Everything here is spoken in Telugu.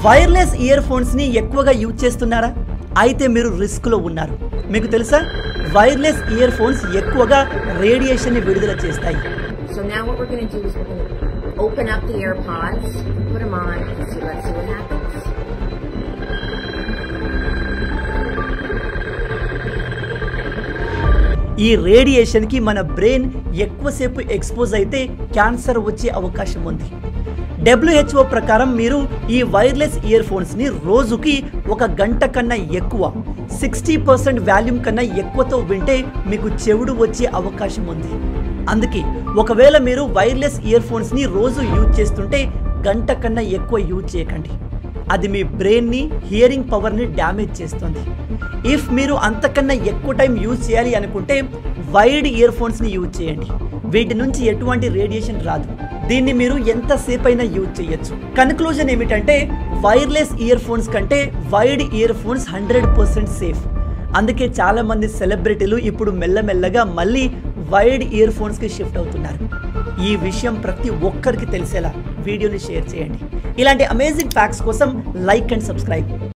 వైర్లెస్ ఇయర్ ఫోన్స్ని ఎక్కువగా యూజ్ చేస్తున్నారా? అయితే మీరు రిస్క్లో ఉన్నారు. మీకు తెలుసా, వైర్లెస్ ఇయర్ ఫోన్స్ ఎక్కువగా రేడియేషన్ని విడుదల చేస్తాయి. So now what we're going to do is we're going to open up the AirPods, put them on, and let's see what happens. ఈ రేడియేషన్కి మన బ్రెయిన్ ఎక్కువసేపు ఎక్స్పోజ్ అయితే క్యాన్సర్ వచ్చే అవకాశం ఉంది. WHO ప్రకారం మీరు ఈ వైర్లెస్ ఇయర్ ఫోన్స్ని రోజుకి 1 గంట కన్నా ఎక్కువ 60% వాల్యూమ్ కన్నా ఎక్కువతో వింటే మీకు చెవుడు వచ్చే అవకాశం ఉంది. అందుకే ఒకవేళ మీరు వైర్లెస్ ఇయర్ ఫోన్స్ని రోజు యూజ్ చేస్తుంటే గంట కన్నా ఎక్కువ యూజ్ చేయకండి. అది మీ బ్రెయిన్ని, హియరింగ్ పవర్ని డ్యామేజ్ చేస్తుంది. ఇఫ్ మీరు అంతకన్నా ఎక్కువ టైం యూజ్ చేయాలి అనుకుంటే వైర్డ్ ఇయర్ ఫోన్స్ని యూజ్ చేయండి. వీటి నుంచి ఎటువంటి రేడియేషన్ రాదు. దీన్ని మీరు ఎంతసేపు అయినా యూజ్ చేయొచ్చు. కన్క్లూజన్ ఏమిటంటే వైర్లెస్ ఇయర్ ఫోన్స్ కంటే వైర్డ్ ఇయర్ ఫోన్స్ 100% సేఫ్. అందుకే చాలామంది సెలబ్రిటీలు ఇప్పుడు మెల్లమెల్లగా మళ్ళీ వైర్డ్ ఇయర్ ఫోన్స్కి షిఫ్ట్ అవుతున్నారు. ఈ విషయం ప్రతి ఒక్కరికి తెలిసేలా వీడియోని షేర్ చేయండి. ఇలాంటి అమేజింగ్ ఫ్యాక్ట్స్ కోసం లైక్ అండ్ సబ్స్క్రైబ్.